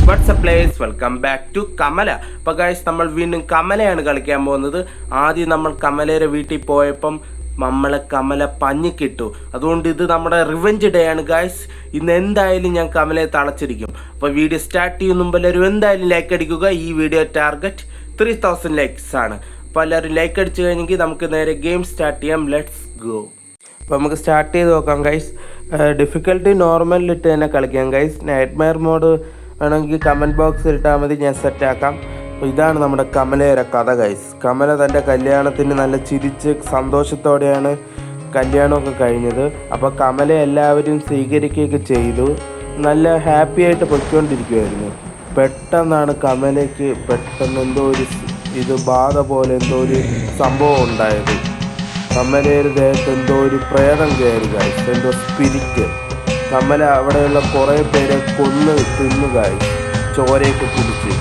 WhatsApp players welcome back to Kamala. അപ്പോൾ guys നമ്മൾ വീണ്ടും കമലയാണ് കളിക്കാൻ പോകുന്നത്. ആദ്യം നമ്മൾ കമലയുടെ വീട്ടിൽ പോയപ്പം നമ്മളെ കമല പഞ്ഞിക്കിട്ടു. അതുകൊണ്ട് ഇത് നമ്മുടെ റിവെഞ്ച് ഡേ ആണ് ഗൈസ്. ഇന്ന് എന്തായാലും ഞാൻ കമലയെ തളച്ചിരിക്കും. അപ്പോൾ വീഡിയോ സ്റ്റാർട്ട് ചെയ്യുന്ന മുമ്പ് എല്ലാവരും എന്തായാലും ലൈക്ക് അടിക്കുക. ഈ വീഡിയോ ടാർഗറ്റ് 3000 ലൈക്സ് ആണ്. അപ്പോൾ എല്ലാവരും ലൈക്ക് അടിച്ചു കഴിഞ്ഞെങ്കിൽ നമുക്ക് നേരെ ഗെയിം സ്റ്റാർട്ട് ചെയ്യാം. Let's go. അപ്പോൾ നമുക്ക് സ്റ്റാർട്ട് ചെയ്ത് നോക്കാം ഗൈസ്. ഡിഫിക്കൽട്ടി നോർമലിലിട്ട് തന്നെ കളിക്കാം ഗൈസ്. നൈറ്റ്മെയർ മോഡ് ആണെങ്കിൽ കമൻറ്റ് ബോക്സിൽ ഇട്ടാൽ മതി, ഞാൻ സെറ്റാക്കാം. അപ്പോൾ ഇതാണ് നമ്മുടെ കമലയുടെ കഥ ഗൈസ്. കമല തൻ്റെ കല്യാണത്തിന് നല്ല ചിരിച്ച് സന്തോഷത്തോടെയാണ് കല്യാണമൊക്കെ കഴിഞ്ഞത്. അപ്പോൾ കമല എല്ലാവരും സ്വീകരിക്കുകയൊക്കെ ചെയ്തു. നല്ല ഹാപ്പി ആയിട്ട് പൊയ്ക്കൊണ്ടിരിക്കുമായിരുന്നു. പെട്ടെന്നാണ് കമലയ്ക്ക് എന്തോ ഒരു ബാധ പോലെ എന്തോ ഒരു സംഭവം ഉണ്ടായത്. കമലയുടെ ദേഹത്ത് എന്തോ ഒരു പ്രേതം കയറി ഗൈസ്, എന്തോ സ്പിരിറ്റ്. കമല അവിടെയുള്ള കുറേ പേരെ കൊന്ന് തിന്നു ഗൈസ്, ചോരയൊക്കെ കുടിച്ച്.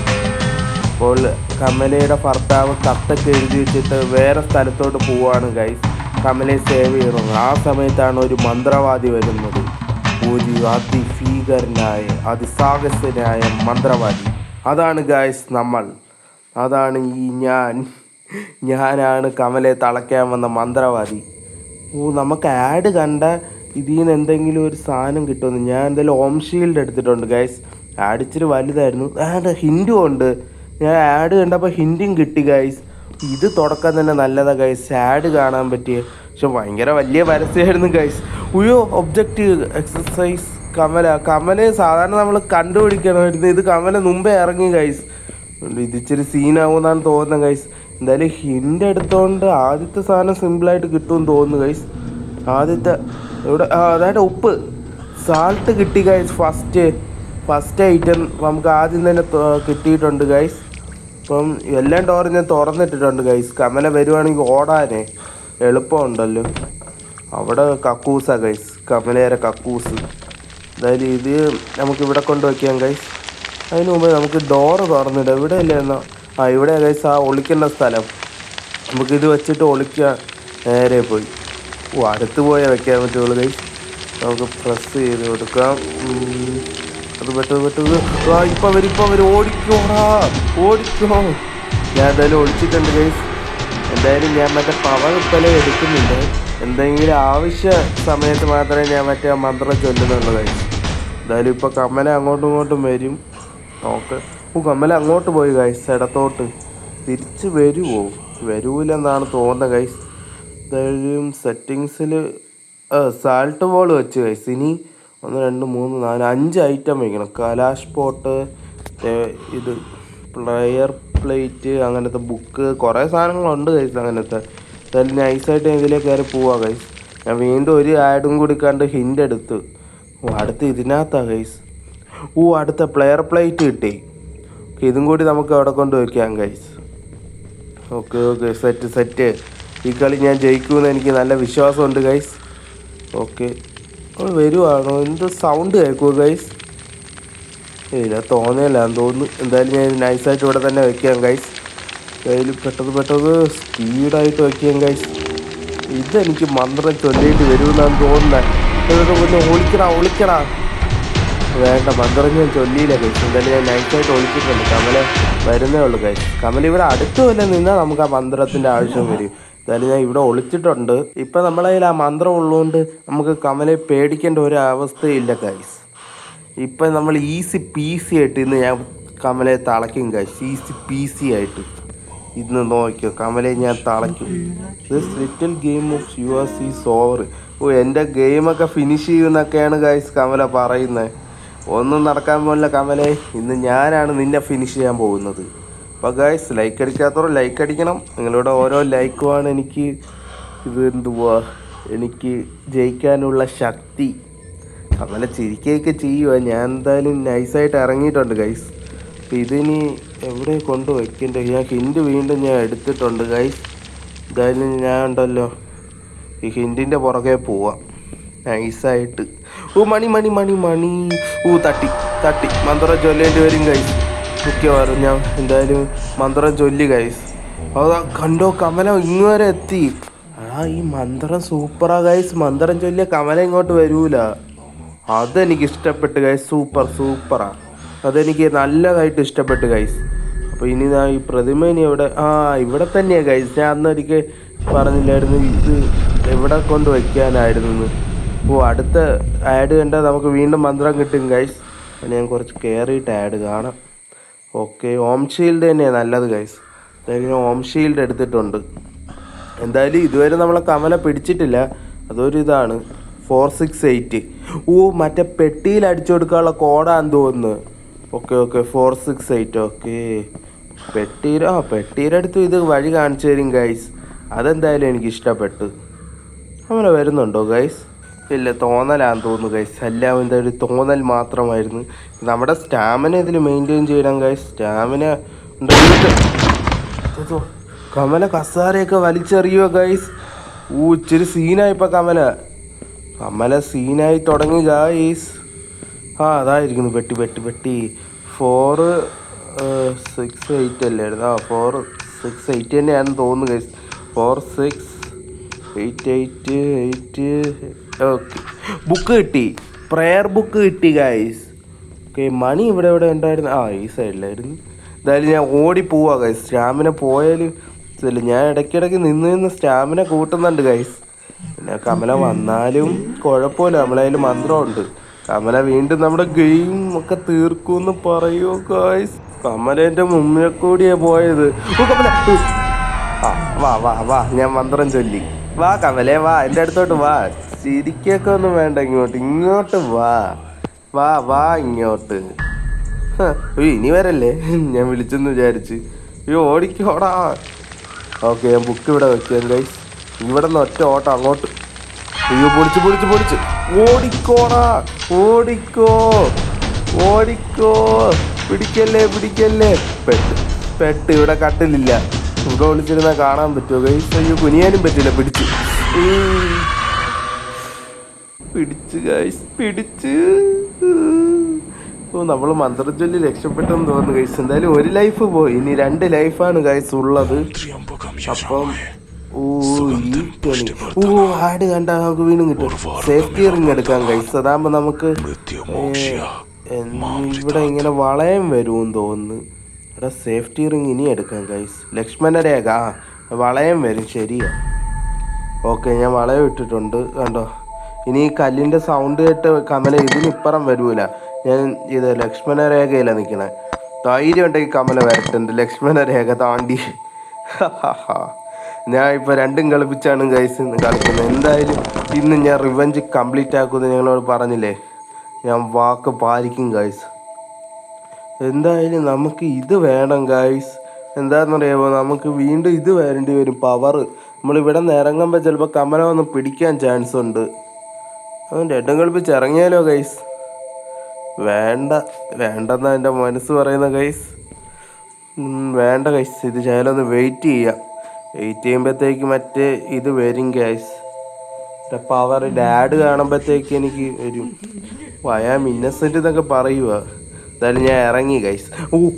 അപ്പോൾ കമലയുടെ ഭർത്താവ് കത്തൊക്കെ എഴുതി വെച്ചിട്ട് വേറെ സ്ഥലത്തോട്ട് പോവുകയാണ് ഗൈസ്, കമലയെ സേവ് ചെയ്യണം. ആ സമയത്താണ് ഒരു മന്ത്രവാദി വരുന്നത്. ഒരു അതിഭീകരനായ അതിസാഹസനായ മന്ത്രവാദി. അതാണ് ഗൈസ് അതാണ് ഞാനാണ് കമലയെ തളയ്ക്കാൻ വന്ന മന്ത്രവാദി. നമുക്ക് ആഡ് കണ്ട ഇതിൽ നിന്ന് എന്തെങ്കിലും ഒരു സാധനം കിട്ടുമെന്ന്. ഞാൻ എന്തായാലും ഹോം ഷീൽഡ് എടുത്തിട്ടുണ്ട് ഗൈസ്. ആഡ് ഇച്ചിരി വലുതായിരുന്നു. ഹിൻഡും ഉണ്ട്. ഞാൻ ആഡ് കണ്ടപ്പോൾ ഹിൻഡും കിട്ടി ഗൈസ്. ഇത് തുടക്കം തന്നെ നല്ലതാണ് ഗൈസ്, ആഡ് കാണാൻ പറ്റിയ. പക്ഷെ ഭയങ്കര വലിയ പരസ്യമായിരുന്നു ഗൈസ്. ഒബ്ജക്റ്റീവ് എക്സസൈസ് കമലയെ സാധാരണ നമ്മൾ കണ്ടുപിടിക്കണമായിരുന്നു. ഇത് കമല മുമ്പേ ഇറങ്ങി ഗൈസ്. ഇതിച്ചിരി സീനാവുമെന്നാണ് തോന്നുന്നത് ഗൈസ്. എന്തായാലും ഹിൻ്റ് എടുത്തോണ്ട് ആദ്യത്തെ സാധനം സിമ്പിളായിട്ട് കിട്ടുമെന്ന് തോന്നുന്നു ഗൈസ്. ആദ്യത്തെ അതായത് ഉപ്പ് സാൾട്ട് കിട്ടി ഗൈസ്. ഫസ്റ്റ് ഐറ്റം നമുക്ക് ആദ്യം തന്നെ കിട്ടിയിട്ടുണ്ട് ഗൈസ്. അപ്പം എല്ലാം ഡോറും ഞാൻ തുറന്നിട്ടിട്ടുണ്ട് ഗൈസ്. കമല വരുവാണെങ്കിൽ ഓടാനേ എളുപ്പമുണ്ടല്ലോ. അവിടെ കക്കൂസാണ് ഗൈസ്, കമലയുടെ കക്കൂസ്. എന്തായാലും ഇത് നമുക്കിവിടെ കൊണ്ടുവയ്ക്കാം ഗൈസ്. അതിന് മുമ്പ് നമുക്ക് ഡോറ് തുറന്നിടാം. ഇവിടെ അല്ലേ എന്നാ ഇവിടെ ഗൈസ് ആ ഒളിക്കേണ്ട സ്ഥലം. നമുക്കിത് വെച്ചിട്ട് ഒളിക്കുക. നേരെ പോയി അടുത്ത് പോയാൽ വെക്കാൻ പറ്റുള്ളൂ ഗൈസ്. നമുക്ക് പ്രസ് ചെയ്ത് കൊടുക്കാം. അത് പെട്ടെന്ന് ഇപ്പം അവർ ഓടിക്കോ. ഞാൻ എന്തായാലും ഒളിച്ചിട്ടുണ്ട് ഗൈസ്. എന്തായാലും ഞാൻ മറ്റേ പവർ ഇപ്പലെ എടുക്കുന്നുണ്ട്. എന്തെങ്കിലും ആവശ്യ സമയത്ത് മാത്രമേ ഞാൻ മറ്റേ മന്ത്രം ചൊല്ലുന്നുള്ളൂ ഗൈസ്. എന്തായാലും ഇപ്പോൾ കമല അങ്ങോട്ടും ഇങ്ങോട്ടും വരും. നോക്ക്. കമല അങ്ങോട്ട് പോയി ഗൈസ്, ഇടത്തോട്ട്. തിരിച്ച് വരൂലെന്നാണ് തോന്നുന്നത് ഗൈസ്. എന്തായാലും സെറ്റിങ്സിൽ സാൾട്ട് ബോൾ വെച്ച് ഗൈസ്. ഇനി 1 2 3 4 5 ഐറ്റം വയ്ക്കണം. കലാഷ് പോട്ട്, ഇത് പ്ലെയർ പ്ലേറ്റ്, അങ്ങനത്തെ ബുക്ക്, കുറേ സാധനങ്ങളുണ്ട് ഗൈസ് അങ്ങനത്തെ. എന്തായാലും നൈസായിട്ട് ഇതിലേക്ക് കയറി പോവാം ഗൈസ്. ഞാൻ വീണ്ടും ഒരു ആഡും കൂടി കണ്ട് ഹിൻ്റ് എടുത്ത്. അടുത്ത് ഇതിനകത്താണ് ഗൈസ്. അടുത്ത പ്ലെയർ പ്ലേറ്റ് കിട്ടി. ഇതും കൂടി നമുക്ക് അവിടെ കൊണ്ട് വയ്ക്കാം ഗൈസ്. Okay set. ഈ കളി ഞാൻ ജയിക്കുമെന്ന് എനിക്ക് നല്ല വിശ്വാസമുണ്ട് ഗൈസ്. ഓക്കെ വരുവാണോ? എന്ത് സൗണ്ട് കേൾക്കുമോ ഗൈസ്? ഇല്ല, തോന്നിയല്ലാന്ന് തോന്നുന്നു. എന്തായാലും ഞാൻ നൈസായിട്ട് ഇവിടെ തന്നെ വയ്ക്കാം ഗൈസ്. കയ്യിൽ പെട്ടെന്ന് സ്പീഡായിട്ട് വയ്ക്കാം ഗൈസ്. ഇതെനിക്ക് മന്ത്രം ചൊല്ലേണ്ടി വരുമെന്നാണ് തോന്നുന്നത്. ഒളിക്കടാ. വേണ്ട, മന്ത്രം ഞാൻ ചൊല്ലിയില്ല ഗൈസ്. എന്തായാലും ഞാൻ നൈസായിട്ട് ഒളിച്ചിട്ടുണ്ട്. കമല വരുന്നേ ഉള്ളൂ ഗൈസ്. കമല ഇവിടെ അടുത്ത് വല്ല നിന്നാൽ നമുക്ക് ആ മന്ത്രത്തിൻ്റെ ആവശ്യം വരും. എന്തായാലും ഞാൻ ഇവിടെ ഒളിച്ചിട്ടുണ്ട്. ഇപ്പം നമ്മളെ കയ്യിൽ ആ മന്ത്രം ഉള്ളതുകൊണ്ട് നമുക്ക് കമലയെ പേടിക്കേണ്ട ഒരു അവസ്ഥയില്ല ഗൈസ്. ഇപ്പം നമ്മൾ ഈസി പീസി ആയിട്ട് ഇന്ന് ഞാൻ കമലയെ തളയ്ക്കും ഗൈസ്. ഈസി പീസി ആയിട്ട് ഇന്ന് നോക്കിയോ, കമലയെ ഞാൻ തളയ്ക്കും. This little game of yours is over. എൻ്റെ ഗെയിമൊക്കെ ഫിനിഷ് ചെയ്യുമെന്നൊക്കെയാണ് ഗൈസ് കമല പറയുന്നത്. ഒന്നും നടക്കാൻ പോലില്ല കമലേ. ഇന്ന് ഞാനാണ് നിന്നെ ഫിനിഷ് ചെയ്യാൻ പോകുന്നത്. അപ്പോൾ ഗൈസ്, ലൈക്ക് അടിക്കാത്തവർ ലൈക്ക് അടിക്കണം. നിങ്ങളുടെ ഓരോ ലൈക്കുമാണ് എനിക്ക് ജയിക്കാനുള്ള ശക്തി. കമല ചിരിക്കുകയൊക്കെ ചെയ്യുക. ഞാൻ എന്തായാലും നൈസായിട്ട് ഇറങ്ങിയിട്ടുണ്ട് ഗൈസ്. അപ്പോൾ ഇതിനി എവിടെ കൊണ്ട് വയ്ക്കണ്ടേ? ഞാൻ ഹിൻ്റ് വീണ്ടും ഞാൻ എടുത്തിട്ടുണ്ട് ഗൈസ്. എന്തായാലും ഞാൻ ഉണ്ടല്ലോ ഈ ഹിൻറ്റിൻ്റെ പുറകെ പോവാം നൈസായിട്ട്. മണി തട്ടി മന്ത്രം ചൊല്ലേണ്ടി വരും ഗൈസ്. മിക്കവാറും ഞാൻ എന്തായാലും മന്ത്രം ചൊല്ലി ഗൈസ്. അതാ കണ്ടോ, കമല ഇങ്ങുവരെ എത്തി. ഈ മന്ത്രം സൂപ്പറാ ഗൈസ്. മന്ത്രം ചൊല്ലിയ കമല ഇങ്ങോട്ട് വരൂല. അതെനിക്ക് ഇഷ്ടപ്പെട്ട് ഗൈസ്. സൂപ്പറാ. അതെനിക്ക് നല്ലതായിട്ട് ഇഷ്ടപ്പെട്ടു ഗൈസ്. അപ്പോൾ ഇനി ഞാൻ ഈ പ്രതിമ ഇനി ഇവിടെ തന്നെയാണ് ഗൈസ്. ഞാൻ അന്നൊരിക്കൽ പറഞ്ഞില്ലായിരുന്നു ഇത് എവിടെ കൊണ്ട് വയ്ക്കാനായിരുന്നു. അടുത്ത ആഡ് കണ്ടാൽ നമുക്ക് വീണ്ടും മന്ത്രം കിട്ടും ഗൈസ്. ഞാൻ കുറച്ച് കയറിയിട്ട് ആഡ് കാണാം. ഓക്കെ, ഓം ഷീൽഡ് തന്നെയാണ് നല്ലത് ഗൈസ്. എന്തായാലും ഞാൻ ഓം ഷീൽഡ് എടുത്തിട്ടുണ്ട്. എന്തായാലും ഇതുവരെ നമ്മളെ കമല പിടിച്ചിട്ടില്ല, അതൊരു ഇതാണ്. 468. മറ്റേ പെട്ടിയിൽ അടിച്ചു കൊടുക്കാനുള്ള കോഡാന്ന് തോന്നുന്നു. ഓക്കെ 468. ഓക്കെ, പെട്ടിയുടെ അടുത്ത് ഇത് വഴി കാണിച്ചു തരും ഗൈസ്. അതെന്തായാലും എനിക്ക് ഇഷ്ടപ്പെട്ടു. അങ്ങനെ വരുന്നുണ്ടോ ഗൈസ്? ഇല്ല, തോന്നലാന്ന് തോന്നുന്നു ഗൈസ്. എല്ലാം എന്തായാലും തോന്നൽ മാത്രമായിരുന്നു. നമ്മുടെ സ്റ്റാമിന ഇതിൽ മെയിൻറ്റെയിൻ ചെയ്യണം ഗൈസ്. സ്റ്റാമിന കമല കസാരയൊക്കെ വലിച്ചെറിയുക ഗൈസ്. ഇച്ചിരി സീനായിപ്പോൾ കമല സീനായി തുടങ്ങി ഗൈസ്. അതായിരിക്കുന്നു പെട്ടി 468 അല്ലായിരുന്നു. 468 തന്നെയാണെന്ന് തോന്നുന്നു ഗൈസ്. 4688. ഓക്കെ, ബുക്ക് കിട്ടി, പ്രെയർ ബുക്ക് കിട്ടി ഗൈസ്. ഓക്കെ, മണി ഇവിടെ ഉണ്ടായിരുന്നു. ഈ സൈഡിലായിരുന്നു. എന്തായാലും ഞാൻ ഓടിപ്പോവാ ഗൈസ്. സ്റ്റാമിന പോയാലും ഞാൻ ഇടയ്ക്കിടയ്ക്ക് നിന്ന് സ്റ്റാമിന കൂട്ടുന്നുണ്ട് ഗൈസ്. പിന്നെ കമല വന്നാലും കുഴപ്പമില്ല, നമ്മളതിൽ മന്ത്രമുണ്ട്. കമല വീണ്ടും നമ്മുടെ ഗെയിം ഒക്കെ തീർക്കുമെന്ന് പറയൂ ഗൈസ്. കമലേൻ്റെ മുമ്പിൽ കൂടിയാണ് പോയത്. കമല വാ ഞാൻ മന്ത്രം ചൊല്ലി. വാ കമലേ, വാ എൻ്റെ അടുത്തോട്ട് വാ. ചിരിക്കൊക്കെ ഒന്നും വേണ്ട, ഇങ്ങോട്ട് വാ ഇങ്ങോട്ട്. ഇനി വരല്ലേ, ഞാൻ വിളിച്ചെന്ന് വിചാരിച്ച്. ഓടിക്കോടാ. ഓക്കെ, ഞാൻ ബുക്ക് ഇവിടെ വെക്കാം ഗൈസ്. ഇവിടെ നിന്ന് ഒറ്റ ഓട്ടം അങ്ങോട്ട്. പൊടിച്ച് ഓടിക്കോടാ, ഓടിക്കോ. പിടിക്കല്ലേ. പെട്ട് ഇവിടെ കട്ടിലില്ല. ഇവിടെ വിളിച്ചിരുന്നാൽ കാണാൻ പറ്റുമോ ഗൈസ്? കുനിയാനും പറ്റില്ല. പിടിച്ച് ഗൈസ്. നമ്മൾ മന്ത്രജൊല്ലി രക്ഷപ്പെട്ടെന്ന് തോന്നുന്നു ഗൈസ്. എന്തായാലും ഒരു ലൈഫ് പോയി, ഇനി 2 ലൈഫാണ് ഗൈസ് ഉള്ളത്. അപ്പം ആഡ് കണ്ടാ നമുക്ക് വീണ്ടും കിട്ടും. സേഫ്റ്റി റിങ് എടുക്കാം ഗൈസ്. അതാകുമ്പോൾ നമുക്ക് ഇവിടെ ഇങ്ങനെ വളയം വരുമെന്ന് തോന്നുന്നു. ഇവിടെ സേഫ്റ്റി റിങ് ഇനി എടുക്കാം ഗൈസ്. ലക്ഷ്മണ രേഖ വളയം വരും, ശരിയാ. ഓക്കെ, ഞാൻ വളയം ഇട്ടിട്ടുണ്ട് കണ്ടോ. ഇനി ഈ കല്ലിൻ്റെ സൗണ്ട് കേട്ട് കമല ഇതിനിപ്പുറം വരൂല. ഞാൻ ഇത് ലക്ഷ്മണ രേഖയിലാണ് നിൽക്കണേ. ധൈര്യം ഉണ്ടെങ്കിൽ കമല വരട്ടുണ്ട് ലക്ഷ്മണ രേഖ താണ്ടി. ഞാൻ ഇപ്പോൾ രണ്ടും കളിപ്പിച്ചാണ് ഗൈസ് ഇന്ന് കളിക്കുന്നത്. എന്തായാലും ഇന്ന് ഞാൻ റിവെഞ്ച് കംപ്ലീറ്റ് ആക്കുമെന്ന് ഞങ്ങളോട് പറഞ്ഞില്ലേ, ഞാൻ വാക്ക് പാലിക്കും ഗൈസ്. എന്തായാലും നമുക്ക് ഇത് വേണം ഗൈസ്. എന്താണെന്നറിയാമോ, നമുക്ക് വീണ്ടും ഇത് വരേണ്ടി വരും, പവർ. നമ്മളിവിടെ നിന്ന് ഇറങ്ങുമ്പോൾ ചിലപ്പോൾ കമല വന്ന് പിടിക്കാൻ ചാൻസ് ഉണ്ട്. അതുകൊണ്ട് രണ്ടും കളിപ്പിച്ച് ഇറങ്ങിയാലോ ഗൈസ്? വേണ്ടെന്നാണ് എൻ്റെ മനസ്സ് പറയുന്ന ഗൈസ്. വേണ്ട ഗൈസ്, ഇത് ശകലൊന്ന് വെയിറ്റ് ചെയ്യുമ്പോഴത്തേക്ക് മറ്റേ ഇത് വരും ഗൈസ്. പവർ ഡാഡ് കാണുമ്പോഴത്തേക്ക് എനിക്ക് വരും. വയാം ഇന്നസെൻ്റ് എന്നൊക്കെ പറയുക. എന്തായാലും ഞാൻ ഇറങ്ങി ഗൈസ്.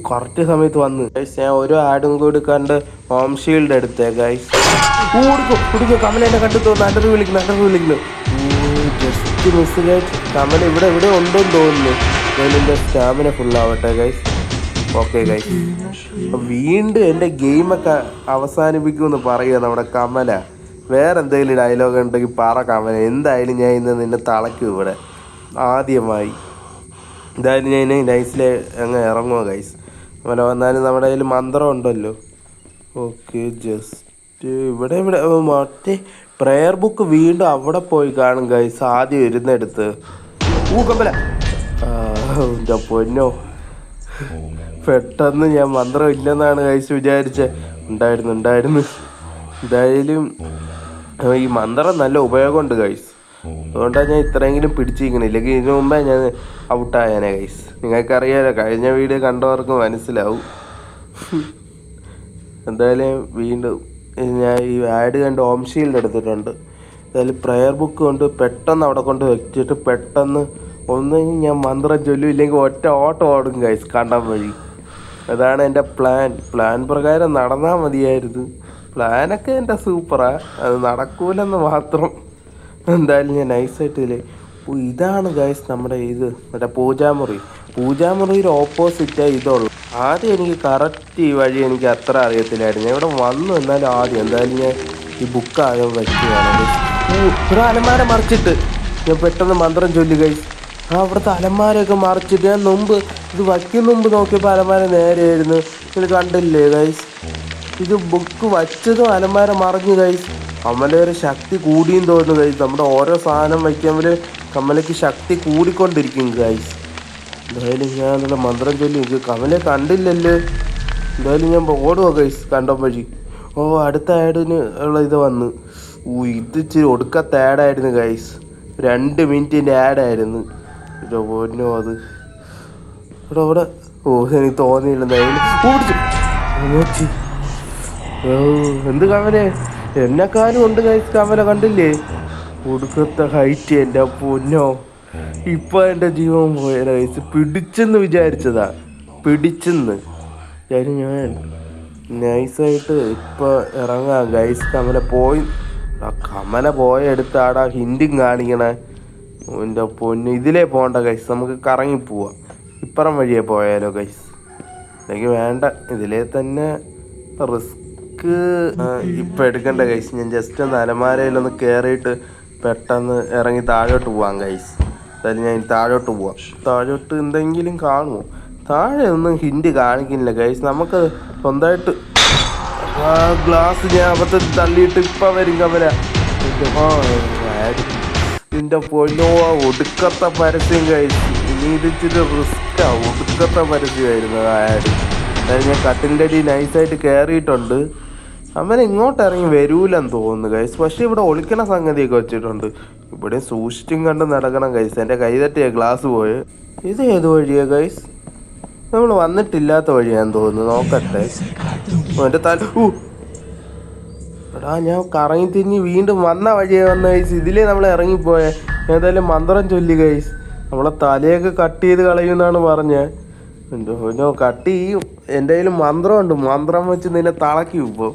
കറക്റ്റ് സമയത്ത് വന്ന് ഗൈസ്. ഞാൻ ഒരു ആഡും കൂടി കണ്ട് ഹോം ഷീൽഡ് എടുത്തേ ഗൈസ്. ഓടിക്കോ കമല എന്നെ കണ്ടു തോന്നുന്നു. അണ്ടർ വിളിക്കുന്നു. Just miss guys. കമല ഇവിടെ ഉണ്ടെന്ന് തോന്നുന്നു. എൻ്റെ സ്റ്റാമിന ഫുള്ളാവട്ടെ ഗൈസ്. ഓക്കെ ഗൈസ്, വീണ്ടും എൻ്റെ ഗെയിമൊക്കെ അവസാനിപ്പിക്കുമെന്ന് പറയുക നമ്മുടെ കമല. വേറെ എന്തെങ്കിലും ഡയലോഗ് ഉണ്ടെങ്കിൽ പറ കമല. എന്തായാലും ഞാൻ ഇന്ന് നിന്നെ തളയ്ക്കും ഇവിടെ ആദ്യമായി. എന്തായാലും ഞാൻ നൈസിൽ അങ്ങ് ഇറങ്ങുക ഗൈസ്. കമല വന്നാലും നമ്മുടെ കയ്യിൽ മന്ത്രം ഉണ്ടല്ലോ. ഓക്കെ, ജസ്റ്റ് ഇവിടെ മറ്റേ പ്രെയർ ബുക്ക് വീണ്ടും അവിടെ പോയി കാണും ഗൈസ്. ആദ്യം ഇരുന്നെടുത്ത് കമല. എൻ്റെ പൊന്നോ, പെട്ടെന്ന് ഞാൻ മന്ത്രം ഇല്ലെന്നാണ് ഗൈസ് വിചാരിച്ചത്. ഉണ്ടായിരുന്നു. എന്തായാലും ഈ മന്ത്രം നല്ല ഉപയോഗമുണ്ട് ഗൈസ്. അതുകൊണ്ടാണ് ഞാൻ ഇത്രയെങ്കിലും പിടിച്ചിരിക്കണം. ഇല്ലെങ്കിൽ ഇതിനു മുമ്പേ ഞാൻ ഔട്ടായാനേ ഗൈസ്. നിങ്ങൾക്കറിയാലോ, കഴിഞ്ഞ വീഡിയോ കണ്ടവർക്ക് മനസ്സിലാവും. എന്തായാലും വീണ്ടും ഞാൻ ഈ ആഡ് കണ്ട് ഹോം ഷീൽഡ് എടുത്തിട്ടുണ്ട്. എന്തായാലും പ്രെയർ ബുക്ക് കൊണ്ട് പെട്ടെന്ന് അവിടെ കൊണ്ട് വെച്ചിട്ട് പെട്ടെന്ന് ഒന്നെങ്കിൽ ഞാൻ മന്ത്രം ചൊല്ലും, ഇല്ലെങ്കിൽ ഒറ്റ ഓട്ടം ഓടും ഗൈസ് കണ്ടാൻ വഴി. അതാണ് എൻ്റെ പ്ലാൻ പ്രകാരം നടന്നാൽ മതിയായിരുന്നു. പ്ലാനൊക്കെ എൻ്റെ സൂപ്പറാ, അത് നടക്കൂലെന്ന് മാത്രം. എന്തായാലും ഞാൻ നൈസായിട്ട് ഇതാണ് ഗൈസ് നമ്മുടെ ഇത് മറ്റേ പൂജാമുറി. പൂജാമുറിയുടെ ഓപ്പോസിറ്റാണ് ഇതുള്ളൂ. ആദ്യം എനിക്ക് കറക്റ്റ് ഈ വഴി എനിക്ക് അത്ര അറിയത്തില്ലായിരുന്നു. ഞാൻ ഇവിടെ വന്നു എന്നാലും ആദ്യം എന്തായാലും ഞാൻ ഈ ബുക്ക് ആദ്യം വയ്ക്കുകയാണ്. ഇവിടെ അലമാര മറിച്ചിട്ട് ഞാൻ പെട്ടെന്ന് മന്ത്രം ചൊല്ലി ഗൈസ്. അവിടുത്തെ അലമാരയൊക്കെ മറിച്ചിട്ട് ഞാൻ മുമ്പ് ഇത് വയ്ക്കും മുമ്പ് നോക്കിയപ്പോൾ അലമാര നേരെയായിരുന്നു. ഇത് കണ്ടില്ലേ ഗൈസ്? ഇത് ബുക്ക് വച്ചതും അലമാര മറിഞ്ഞു ഗൈസ്. കമലയൊരു ശക്തി കൂടിയും തോന്നുന്നു ഗൈസ്. നമ്മുടെ ഓരോ സാധനം വയ്ക്കുമ്പോൾ കമലയ്ക്ക് ശക്തി കൂടിക്കൊണ്ടിരിക്കും ഗൈസ്. എന്തായാലും ഞാൻ നല്ല മന്ത്രം ചൊല്ലി എനിക്ക് കമലയെ കണ്ടില്ലല്ലോ. എന്തായാലും ഞാൻ ഓടുക ഗൈസ് കണ്ടോ വഴി. അടുത്ത ആഡിന് ഉള്ള ഇത് വന്ന്. ഇത് ഇച്ചിരി ഒടുക്കത്തെ ആഡായിരുന്നു ഗൈസ്. 2 മിനിറ്റിൻ്റെ ആഡായിരുന്നു. പൊന്നോ അത് ഇവിടെ എനിക്ക് തോന്നിയില്ലെന്നായിരുന്നു. ഓടിച്ചു എന്ത് കമലെ എന്നെക്കാളും ഉണ്ട് ഗൈസ്. കമല കണ്ടില്ലേ? ഒടുക്കത്തെ ഹൈറ്റ്. എൻ്റെ പൊന്നോ ഇപ്പം എൻ്റെ ജീവൻ പോയ ഗൈസ്. പിടിച്ചെന്ന് വിചാരിച്ചതാ, പിടിച്ചെന്ന് ഞാൻ നൈസായിട്ട് ഇപ്പം ഇറങ്ങാം ഗൈസ്. കമല പോയ എടുത്താടാ ഹിൻഡും കാണിക്കണേ. എൻ്റെ പൊന്ന് ഇതിലേ പോകണ്ട ഗൈസ്, നമുക്ക് കറങ്ങി പോവാം. ഇപ്പുറം വഴിയേ പോയാലോ ഗൈസ്? എനിക്ക് വേണ്ട, ഇതിലേ തന്നെ റിസ്ക് ഇപ്പം എടുക്കണ്ട ഗൈസ്. ഞാൻ ജസ്റ്റ് ഒന്ന് അലമാരയിലൊന്ന് കയറിയിട്ട് പെട്ടെന്ന് ഇറങ്ങി താഴോട്ട് പോവാം ഗൈസ്. എന്തായാലും ഞാൻ താഴോട്ട് പോവാം. താഴോട്ട് എന്തെങ്കിലും കാണുമോ? താഴെ ഒന്നും ഹിൻഡ് കാണിക്കുന്നില്ല ഗൈസ്. നമുക്ക് സ്വന്തമായിട്ട് ഗ്ലാസ് ഞാൻ അബദ്ധത്തിൽ തള്ളിയിട്ട് ഇപ്പം വരും കമല. ഇതിൻ്റെ പൊന്നോ ഒടുക്കത്തെ പരസ്യം ഗൈസ്. ഇനി ഇതിച്ചിട്ട് റിസ്ക്കാ. ഒടുക്കത്തെ പരസ്യമായിരുന്നു ആഡ്. അതായത് ഞാൻ കട്ടിലിൻ്റെ അടി നൈസായിട്ട് കയറിയിട്ടുണ്ട്. അവൻ ഇങ്ങോട്ട് ഇറങ്ങി വരൂലെന്ന് തോന്നുന്നു ഗൈസ്. പക്ഷേ ഇവിടെ ഒളിക്കണ സംഗതിയൊക്കെ വെച്ചിട്ടുണ്ട്. ഇവിടെ സൂക്ഷിച്ചും കണ്ട് നടക്കണം ഗൈസ്. എൻ്റെ കൈ തട്ടിയ ഗ്ലാസ് പോയി. ഇത് ഏത് വഴിയാ ഗൈസ്? നമ്മൾ വന്നിട്ടില്ലാത്ത വഴിയാന്ന് തോന്നുന്നു. നോക്കട്ടെ. എൻ്റെ എടാ ഞാൻ കറങ്ങി തിരിഞ്ഞ് വീണ്ടും വന്ന വഴിയെ വന്ന ഗൈസ്. ഇതിലേ നമ്മൾ ഇറങ്ങിപ്പോയ. ഏതായാലും മന്ത്രം ചൊല്ലി ഗൈസ്. നമ്മളെ തലയൊക്കെ കട്ട് ചെയ്ത് കളയുമെന്നാണ് പറഞ്ഞത്. എന്തോ കട്ട് ചെയ്യും. എൻ്റെ കയ്യിൽ മന്ത്രമുണ്ട്. മന്ത്രം വെച്ച് നിന്നെ തളയ്ക്കും ഇപ്പോൾ.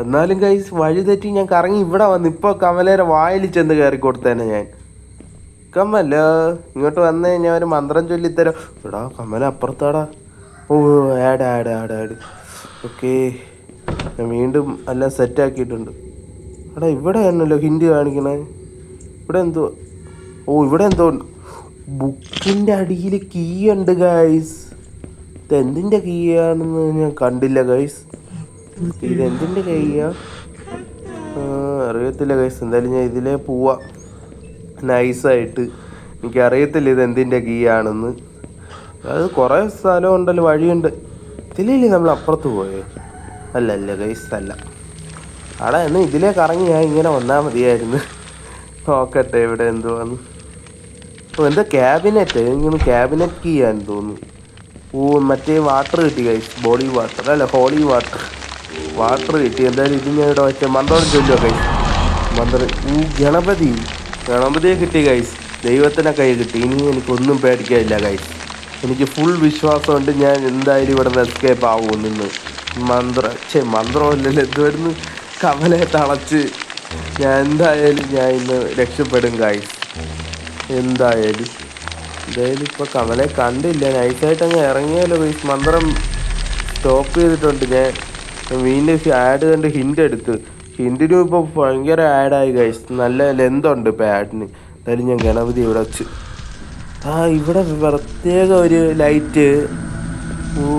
എന്നാലും ഗൈസ് വഴി തെറ്റി ഞാൻ കറങ്ങി ഇവിടെ വന്നു. ഇപ്പോൾ കമലേരെ വായിൽ ചെന്ന് കയറി കൊടുത്തേനെ ഞാൻ. കമല ഇങ്ങോട്ട് വന്നു കഴിഞ്ഞാൽ ഒരു മന്ത്രം ചൊല്ലിത്തരാം. എടാ കമല അപ്പുറത്താടാ. Add okay. ഞാൻ വീണ്ടും എല്ലാം സെറ്റാക്കിയിട്ടുണ്ട്. എടാ ഇവിടെ ആണല്ലോ ഹിൻഡ് കാണിക്കണേ. ഇവിടെ എന്തോ ഇവിടെ എന്തോ ബുക്കിൻ്റെ അടിയിൽ കീ ഉണ്ട് ഗൈസ്. ഇതെന്തിൻ്റെ കീ ആണെന്ന് ഞാൻ കണ്ടില്ല ഗൈസ്. ഇതെന്തിൻ്റെ കീയാ അറിയത്തില്ല ഗൈസ്. എന്തായാലും ഞാൻ ഇതിലേ പോവാം നൈസായിട്ട്. എനിക്കറിയത്തില്ല ഇതെന്തിൻ്റെ കീ ആണെന്ന്. അത് കുറേ സ്ഥലമുണ്ടല്ലോ, വഴിയുണ്ട്. ഇതിലേ നമ്മൾ അപ്പുറത്ത് പോയേ? അല്ല ഗൈസ് അല്ല. ആടാ എന്നാൽ ഇതിലേ കറങ്ങി ഞാൻ ഇങ്ങനെ വന്നാൽ മതിയായിരുന്നു. നോക്കട്ടെ ഇവിടെ എന്തുവാന്ന്. എന്താ ക്യാബിനറ്റ്? എനിക്കൊന്ന് ക്യാബിനറ്റ് കീ ആണെന്ന് തോന്നുന്നു. മറ്റേ വാട്ടർ കിട്ടി ഗൈസ്. ബോഡി വാട്ടർ അല്ല ഹോളി വാട്ടർ കിട്ടി. എന്തായാലും ഇത് ഞാൻ ഇവിടെ വെച്ച മന്ത്രം ചൊല്ലുക ഗൈസ്. ഗണപതിയെ കിട്ടി ഗൈസ്. ദൈവത്തിനെ കൈ കിട്ടി. ഇനി എനിക്കൊന്നും പേടിക്കാനില്ല ഗൈസ്. എനിക്ക് ഫുൾ വിശ്വാസമുണ്ട് ഞാൻ എന്തായാലും ഇവിടെ നിന്ന് എസ്കേപ്പ് ആവുമെന്ന്. മന്ത്രമല്ലല്ലോ ഇതുവരുന്ന് കമലയെ തളച്ച് ഞാൻ എന്തായാലും ഇന്ന് രക്ഷപ്പെടും ഗൈസ്. എന്തായാലും ഇപ്പോൾ കമലയെ കണ്ടില്ല. നൈസായിട്ട് അങ്ങ് ഇറങ്ങിയാലോ ഗൈസ്. മന്ത്രം സ്റ്റോപ്പ് ചെയ്തിട്ടുണ്ട് ഞാൻ. വീണ്ടും ആഡ് കണ്ട് ഹിൻഡ് എടുത്ത്. ഹിൻഡിനും ഇപ്പോൾ ഭയങ്കര ആഡായി ഗൈസ്. നല്ല ലെന്തുണ്ട് ഇപ്പോൾ ആഡിന്. എന്തായാലും ഞാൻ ഗണപതി ഇവിടെ വെച്ച്. ഇവിടെ പ്രത്യേക ഒരു ലൈറ്റ്,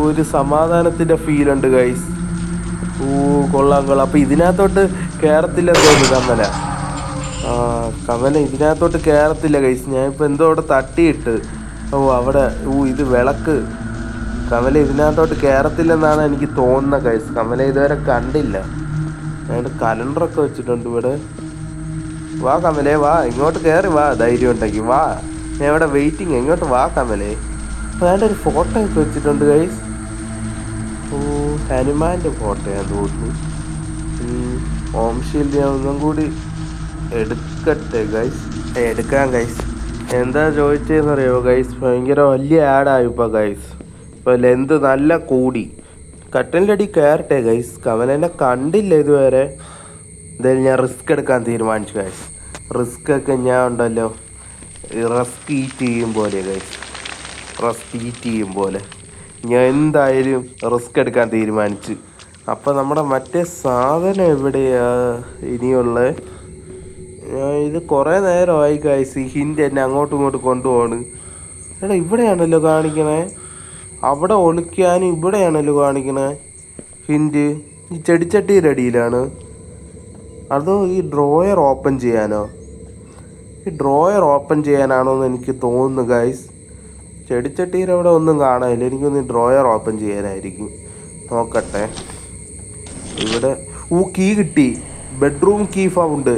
ഒരു സമാധാനത്തിൻ്റെ ഫീലുണ്ട് ഗൈസ്. കൊള്ളാം. അപ്പോൾ ഇതിനകത്തോട്ട് കയറത്തില്ലെന്ന് തോന്നുന്നു കമല ഇതിനകത്തോട്ട് കയറത്തില്ല ഗൈസ്. ഞാനിപ്പോൾ എന്തോ അവിടെ തട്ടിയിട്ട് അവിടെ ഇത് വിളക്ക്. കമല ഇതിനകത്തോട്ട് കയറത്തില്ലെന്നാണ് എനിക്ക് തോന്നുന്നത് ഗൈസ്. കമല ഇതുവരെ കണ്ടില്ല. ഞാൻ കലണ്ടറൊക്കെ വെച്ചിട്ടുണ്ട് ഇവിടെ. വാ കമലേ വാ, ഇങ്ങോട്ട് കയറി വാ. ധൈര്യം ഉണ്ടെങ്കിൽ വാ. ഞാൻ ഇവിടെ വെയിറ്റിങ്. ഇങ്ങോട്ട് വാ കമലേ. വേണ്ട ഒരു ഫോട്ടോ ഒക്കെ വെച്ചിട്ടുണ്ട് ഗൈസ്. ഹനുമാൻ്റെ ഫോട്ടോയാന്ന് തോന്നുന്നു. ഓം ഷീൽഡ് ഞാൻ ഒന്നും കൂടി എടുക്കട്ടെ ഗൈസ്. എടുക്കാം ഗൈസ്. എന്താ ചോദിച്ചതെന്നറിയോ ഗൈസ്? ഭയങ്കര വലിയ ആഡായി ഇപ്പോൾ ഗൈസ്. ഇപ്പോൾ ലെന്ത് നല്ല കൂടി. കട്ടലിൻ്റെ അടി കയറട്ടെ ഗൈസ്. കമലെന്നെ കണ്ടില്ല ഇതുവരെ. എന്തായാലും ഞാൻ റിസ്ക് എടുക്കാൻ തീരുമാനിച്ചു ഗൈസ്. റിസ്ക് ഒക്കെ ഞാൻ ഉണ്ടല്ലോ റിസ്ക് ഈറ്റ് ചെയ്യും പോലെ ഗൈസ്. റെസ്പീറ്റ് ചെയ്യും പോലെ. ഞാൻ എന്തായാലും റിസ്ക് എടുക്കാൻ തീരുമാനിച്ച്. അപ്പം നമ്മുടെ മറ്റേ സാധനം എവിടെയാ ഇനിയുള്ള? ഇത് കുറേ നേരമായി ഗൈസ് ഈ ഹിൻ്റ് എന്നെ അങ്ങോട്ടും ഇങ്ങോട്ടും കൊണ്ടുപോണ്. എടാ ഇവിടെയാണല്ലോ കാണിക്കണേ. അവിടെ ഒളിക്കാനും ഇവിടെയാണല്ലോ കാണിക്കണേ ഹിൻ്റ്. ഈ ചെടിച്ചട്ടിയുടെ അടിയിലാണ് അതോ ഈ ഡ്രോയർ ഓപ്പൺ ചെയ്യാനോ? ഈ ഡ്രോയർ ഓപ്പൺ ചെയ്യാനാണോ എന്ന് എനിക്ക് തോന്നുന്നു ഗൈസ്. ചെടിച്ചട്ടിയിൽ അവിടെ ഒന്നും കാണാനില്ല. എനിക്കൊന്ന് ഡ്രോയർ ഓപ്പൺ ചെയ്യാനായിരിക്കും. നോക്കട്ടെ. ഇവിടെ കീ കിട്ടി. Bedroom key found.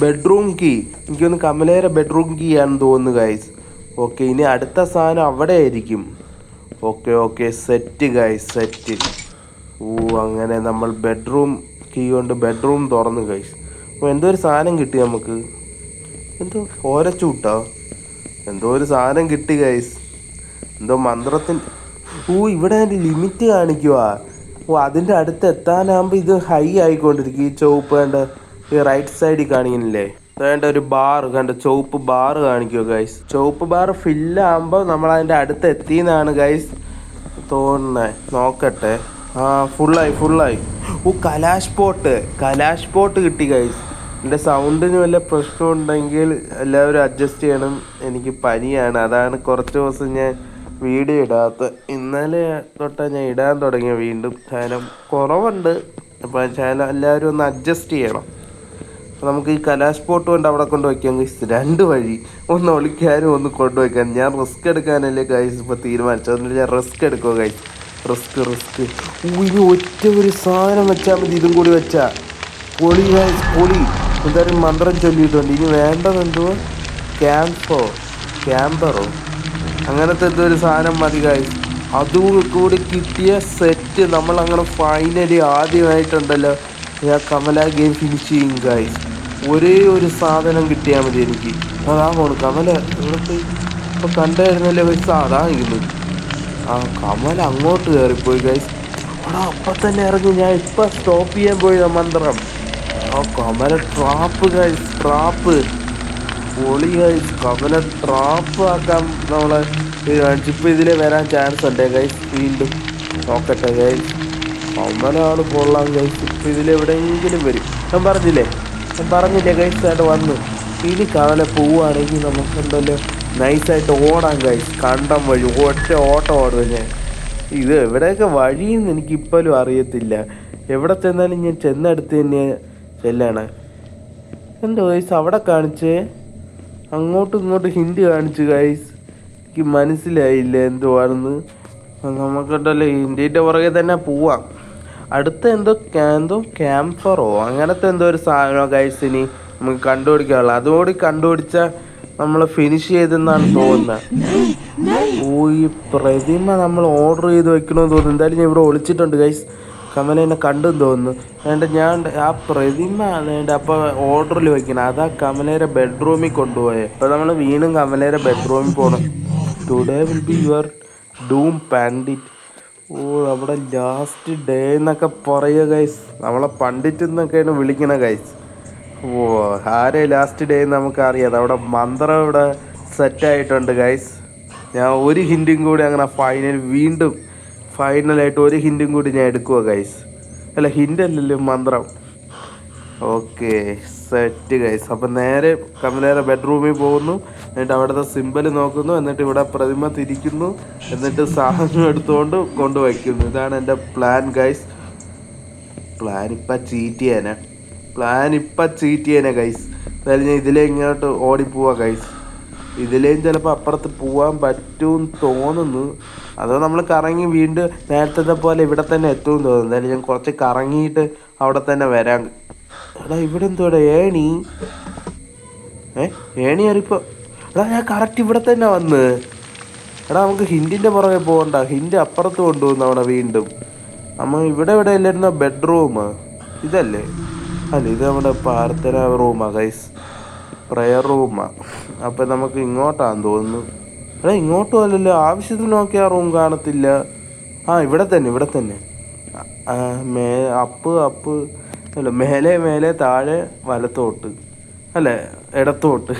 Bedroom key. എനിക്കൊന്ന് കമലേരെ ബെഡ്റൂം കീ ആണെന്ന് തോന്നുന്നു ഗൈസ്. ഓക്കെ, ഇനി അടുത്ത സാധനം അവിടെ ആയിരിക്കും. Okay set guys, set. അങ്ങനെ നമ്മൾ ബെഡ്റൂം കീ കൊണ്ട് ബെഡ്റൂം തുറന്നു ഗൈസ്. അപ്പോൾ എന്തോ ഒരു സാധനം കിട്ടി നമുക്ക്. എന്തോ ഓരച്ചൂട്ടോ എന്തോ ഒരു സാധനം കിട്ടി ഗൈസ്. എന്തോ മന്ത്രത്തിന്. ഇവിടെ അതിൻ്റെ ലിമിറ്റ് കാണിക്കുക. അതിൻ്റെ അടുത്ത് എത്താനാകുമ്പോൾ ഇത് ഹൈ ആയിക്കൊണ്ടിരിക്കും. ഈ ചുവപ്പ് കണ്ട ഈ റൈറ്റ് സൈഡിൽ കാണിക്കുന്നില്ലേ? വേണ്ട ഒരു ബാർ കണ്ട ചുവപ്പ് ബാർ കാണിക്കുക ഗൈസ്. ചുവപ്പ് ബാർ ഫില്ലാകുമ്പോൾ നമ്മൾ അതിൻ്റെ അടുത്ത് എത്തിയെന്നാണ് ഗൈസ് തോന്നുന്നത്. നോക്കട്ടെ. ഫുള്ളായി. കലാഷ് പോട്ട് കിട്ടി ഗൈസ്. എൻ്റെ സൗണ്ടിന് വല്ല പ്രശ്നമുണ്ടെങ്കിൽ എല്ലാവരും അഡ്ജസ്റ്റ് ചെയ്യണം. എനിക്ക് പനിയാണ്, അതാണ് കുറച്ച് ദിവസം ഞാൻ വീഡിയോ ഇടാത്ത. ഇന്നലെ തൊട്ടാണ് ഞാൻ ഇടാൻ തുടങ്ങിയ വീണ്ടും. ശകലം കുറവുണ്ട്. അപ്പോൾ ശകലം എല്ലാവരും ഒന്ന് അഡ്ജസ്റ്റ് ചെയ്യണം. അപ്പോൾ നമുക്ക് ഈ കലാഷ് പോട്ട് കൊണ്ട് അവിടെ കൊണ്ട് വയ്ക്കാം ഗൈസ്. 2 വഴി, ഒന്ന് ഒളിക്കാനും ഒന്ന് കൊണ്ടുവയ്ക്കാൻ. ഞാൻ റിസ്ക് എടുക്കാനല്ലേ ഗൈസ് ഇപ്പോൾ തീരുമാനിച്ചത്. അതുകൊണ്ട് ഞാൻ റിസ്ക് എടുക്കുക ഗൈസ്. റിസ്ക്. ഇനി ഒറ്റ ഒരു സാധനം വെച്ചാൽ മതി. ഇതും കൂടി വെച്ചാൽ പൊളി ഗൈസ്, പൊളി. എന്തായാലും മന്ത്രം ചൊല്ലിയിട്ടുണ്ട്. ഇനി വേണ്ടതെന്തോ ക്യാമ്പറോ അങ്ങനത്തെ എന്തോ ഒരു സാധനം മതി ഗൈസ്. അതും കൂടി കിട്ടിയ സെറ്റ്. നമ്മളങ്ങനെ ഫൈനലി ആദ്യമായിട്ടുണ്ടല്ലോ ഞാൻ കമല ഗെയിം ഫിനിഷ് ചെയ്യും ഗൈസ്. ഒരേ ഒരു സാധനം കിട്ടിയാൽ മതി എനിക്ക്. അതാ പോണ് കമല. ഇവിടുത്തെ ഇപ്പോൾ കണ്ടായിരുന്നല്ലേ ഗൈസ്? അതാ ഇന്ന് കമല അങ്ങോട്ട് കയറിപ്പോയി ഗൈസ്. അപ്പം തന്നെ ഇറങ്ങി. ഞാൻ ഇപ്പം സ്റ്റോപ്പ് ചെയ്യാൻ പോയി മന്ത്രം. Kamala trap guys, trap. പൊളി ഗൈസ്. കമല ട്രാപ്പ് ആക്കാൻ നമ്മളെ ഇപ്പം ഇതിൽ വരാൻ ചാൻസ് ഉണ്ട് ഗൈസ്. വീണ്ടും നോക്കട്ടെ ഗൈസ്. കമലാണ് കൊള്ളാം ഗൈസ്. ഇപ്പം ഇതിലെവിടെയെങ്കിലും വരും. ഞാൻ പറഞ്ഞില്ലേ ഗൈസ്. ആയിട്ട് വന്നു. ഇനി കമല പോവുകയാണെങ്കിൽ നമുക്കുണ്ടല്ലോ നൈസായിട്ട് ഓടാൻ ഗൈസ്. കണ്ടം വഴി ഒറ്റ ഓട്ടം ഓടുക ഞാൻ. ഇത് എവിടെയൊക്കെ വഴിയെന്ന് എനിക്കിപ്പോഴും അറിയത്തില്ല. എവിടെ ചെന്നാലും ഞാൻ ചെന്നെടുത്ത് തന്നെ ചെല്ലാണ്. എന്തോ ഗൈസ് അവിടെ കാണിച്ചേ, അങ്ങോട്ടും ഇങ്ങോട്ടും ഹിൻ്റ് കാണിച്ചു ഗൈസ്. എനിക്ക് മനസ്സിലായില്ല എന്തുവാണെന്ന്. നമുക്കുണ്ടല്ലോ ഹിന്ദിൻ്റെ പുറകെ തന്നെ പോവാം. അടുത്ത എന്തോ ക്യാമ്പറോ അങ്ങനത്തെ എന്തോ ഒരു സാധനമോ ഗൈസ് ഇനി നമുക്ക് കണ്ടുപിടിക്കാനുള്ളൂ. അതുകൂടി കണ്ടുപിടിച്ചാൽ നമ്മൾ ഫിനിഷ് ചെയ്തെന്നാണ് തോന്നുന്നത്. ഈ പ്രതിമ നമ്മൾ ഓർഡർ ചെയ്ത് വെക്കണമെന്ന് തോന്നുന്നു. എന്തായാലും ഞാൻ ഇവിടെ ഒളിച്ചിട്ടുണ്ട് ഗൈസ്. കമല എന്നെ കണ്ടെന്ന് തോന്നുന്നു. ഞാൻ ആ പ്രതിമ അപ്പോൾ ഓർഡറിൽ വയ്ക്കണം. അതാ കമലയുടെ ബെഡ്റൂമിൽ കൊണ്ടുപോയത്. അപ്പോൾ നമ്മൾ വീണ്ടും കമലയുടെ ബെഡ്റൂമിൽ പോകണം. Today will be your doom Pandit. നമ്മുടെ ലാസ്റ്റ് ഡേ എന്നൊക്കെ പറയുക ഗൈസ്. നമ്മളെ പണ്ഡിറ്റ് എന്നൊക്കെയാണ് വിളിക്കണ ഗൈസ്. ആരെ ലാസ്റ്റ് ഡേ നമുക്കറിയാം. അവിടെ മന്ത്രം ഇവിടെ സെറ്റായിട്ടുണ്ട് ഗൈസ്. ഞാൻ ഒരു ഹിൻറ്റും കൂടി അങ്ങനെ ഫൈനലായിട്ട് ഒരു ഹിൻറ്റും കൂടി ഞാൻ എടുക്കുക ഗൈസ്. അല്ല ഹിൻ്റല്ലല്ലോ മന്ത്രം. Okay set guys. അപ്പം നേരെ കമലേരെ ബെഡ്റൂമിൽ പോകുന്നു. എന്നിട്ട് അവിടുത്തെ സിമ്പൽ നോക്കുന്നു. എന്നിട്ട് ഇവിടെ പ്രതിമ തിരിക്കുന്നു. എന്നിട്ട് സാധനം എടുത്തുകൊണ്ട് കൊണ്ടുവയ്ക്കുന്നു. ഇതാണ് എൻ്റെ പ്ലാൻ ഗൈസ്. പ്ലാൻ ഇപ്പം ചീറ്റ് ചെയ്യാനാ ഗൈസ്. അതായത് ഞാൻ ഇതിലേ ഇങ്ങോട്ട് ഓടിപ്പോവാ ഗൈസ്. ഇതിലേയും ചിലപ്പോൾ അപ്പുറത്ത് പോകാൻ പറ്റുമെന്ന് തോന്നുന്നു. അതോ നമ്മൾ കറങ്ങി വീണ്ടും നേരത്തെ പോലെ ഇവിടെ തന്നെ എത്തുമെന്ന് തോന്നുന്നു. എന്തായാലും ഞാൻ കുറച്ച് കറങ്ങിയിട്ട് അവിടെ തന്നെ വരാം. എടാ ഇവിടെ എന്തോടാ ഏണി അറിയിപ്പോൾ. എടാ ഞാൻ കറക്റ്റ് ഇവിടെ തന്നെ വന്ന്. എടാ നമുക്ക് ഹിൻറ്റിൻ്റെ പുറകെ പോകണ്ട. ഹിൻറ്റ് അപ്പുറത്ത് കൊണ്ടുപോകുന്നു അവിടെ വീണ്ടും. നമ്മൾ ഇവിടെ അല്ലായിരുന്ന ബെഡ്റൂം ഇതല്ലേ? അല്ല ഇത് നമ്മുടെ പ്രാർത്ഥന റൂമാണ് ഗൈസ്. പ്രയർ റൂമാണ്. അപ്പം നമുക്ക് ഇങ്ങോട്ടാന്ന് തോന്നുന്നു. എടാ ഇങ്ങോട്ടും അല്ലല്ലോ. ആവശ്യത്തിന് നോക്കി ആ റൂം കാണത്തില്ല. ഇവിടെ തന്നെ അപ്പ് അല്ല മേലെ താഴെ വലത്തോട്ട് അല്ലേ ഇടത്തോട്ട്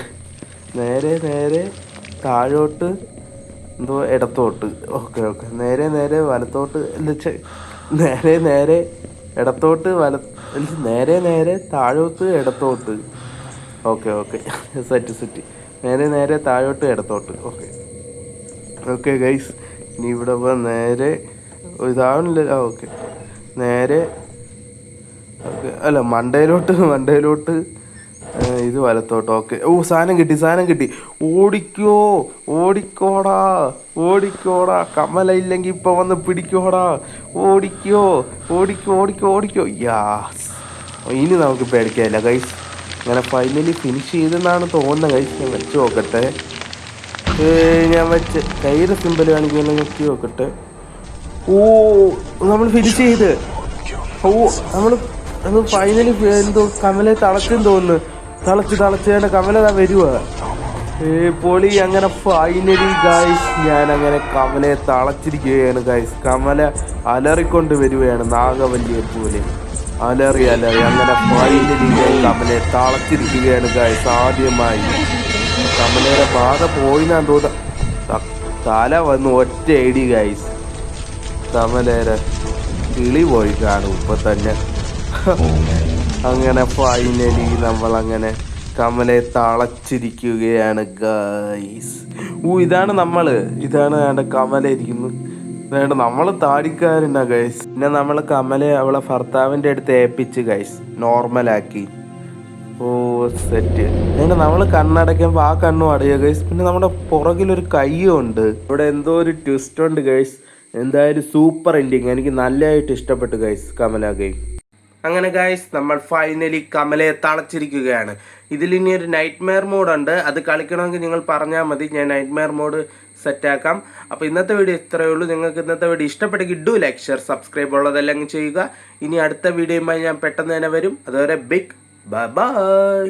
നേരെ താഴോട്ട് എന്തോ ഇടത്തോട്ട്. Okay okay. നേരെ നേരെ വലത്തോട്ട് നേരെ നേരെ ഇടത്തോട്ട് നേരെ നേരെ താഴോട്ട് ഇടത്തോട്ട്. Okay okay. Set set. നേരെ നേരെ താഴോട്ട് ഇടത്തോട്ട്. Okay okay guys. ഇനി ഇവിടെ നേരെ ഇതാവണില്ല. ഓക്കെ നേരെ. ഓക്കെ അല്ല മണ്ടയിലോട്ട് ഇത് വലത്തോട്ട്. ഓക്കെ. സാധനം കിട്ടി. ഓടിക്കോടാ കമല ഇല്ലെങ്കിൽ ഇപ്പൊ വന്ന് പിടിക്കോടാ. ഓടിക്കോ. യാസ്. ഇനി നമുക്ക് പേടിക്കാനില്ല ഗൈസ്. അങ്ങനെ ഫൈനലി ഫിനിഷ് ചെയ്തെന്നാണ് തോന്നുന്നത് ഗൈസ്. ഞാൻ വെച്ച് നോക്കട്ടെ. ഞാൻ വെച്ച് കയ്യുടെ സിമ്പിൾ കാണിക്കാൻ നോക്കി നോക്കട്ടെ. നമ്മൾ ഫിനിഷ് ചെയ്ത്. നമ്മൾ ഫൈനലി എന്തോ കമലെ തളച്ചെന്ന് തോന്നുന്നു. തളച്ച് കമല വരുവാ. പൊളി. അങ്ങനെ ഫൈനലി ഗൈസ് ഞാൻ അങ്ങനെ കമലയെ തളച്ചിരിക്കുകയാണ് ഗൈസ്. കമല അലറിക്കൊണ്ട് വരുകയാണ് നാഗവല്ലിയെ പോലെ. അലറി അങ്ങനെ ഫൈനലി കമലയെ തളച്ചിരിക്കുകയാണ് ഗൈസ്. ആദ്യമായി കമലയുടെ ബാധ പോയിന്നാ തോന്നുക. തല വന്ന് ഒറ്റ ഐഡി ഗൈസ്. കമലയുടെ കിളി പോയി കാണും ഇപ്പൊ തന്നെ. അങ്ങനെ ഫൈനലി നമ്മളങ്ങനെ കമലയെ തളച്ചിരിക്കുകയാണ് ഗൈസ്. ഇതാണ് കമല ഇരിക്കുന്നു. നമ്മൾ താടിക്കാരനാ ഗൈസ്. പിന്നെ നമ്മൾ കമലയെ അവളെ ഭർത്താവിൻ്റെ അടുത്ത് ഏൽപ്പിച്ച് ഗൈസ് നോർമലാക്കി. സെറ്റ്. നമ്മൾ കണ്ണടയ്ക്കുമ്പോൾ ആ കണ്ണും അടയുക ഗൈസ്. പിന്നെ നമ്മുടെ പുറകിലൊരു കയ്യും ഉണ്ട്. ഇവിടെ എന്തോ ഒരു ട്വിസ്റ്റ് ഉണ്ട് ഗൈസ്. എന്തായാലും സൂപ്പർ എൻഡിങ്. എനിക്ക് നല്ലതായിട്ട് ഇഷ്ടപ്പെട്ടു ഗൈസ് കമല ഗെയിം. അങ്ങനെ ഗൈസ് നമ്മൾ ഫൈനലി കമലയെ തളച്ചിരിക്കുകയാണ്. ഇതിലിനി ഒരു നൈറ്റ് മെയർ മോഡുണ്ട്. അത് കളിക്കണമെങ്കിൽ നിങ്ങൾ പറഞ്ഞാൽ മതി, ഞാൻ നൈറ്റ് മെയർ മോഡ് സെറ്റാക്കാം. അപ്പോൾ ഇന്നത്തെ വീഡിയോ ഇത്രയേ ഉള്ളൂ. നിങ്ങൾക്ക് ഇന്നത്തെ വീഡിയോ ഇഷ്ടപ്പെട്ടെങ്കിൽ ഡു ലൈക്ക് ഷെയർ സബ്സ്ക്രൈബ് ഉള്ളതെല്ലാം ചെയ്യുക. ഇനി അടുത്ത വീഡിയോയുമായി ഞാൻ പെട്ടെന്ന് തന്നെ വരും. അതുവരെ ബിഗ് ബൈ.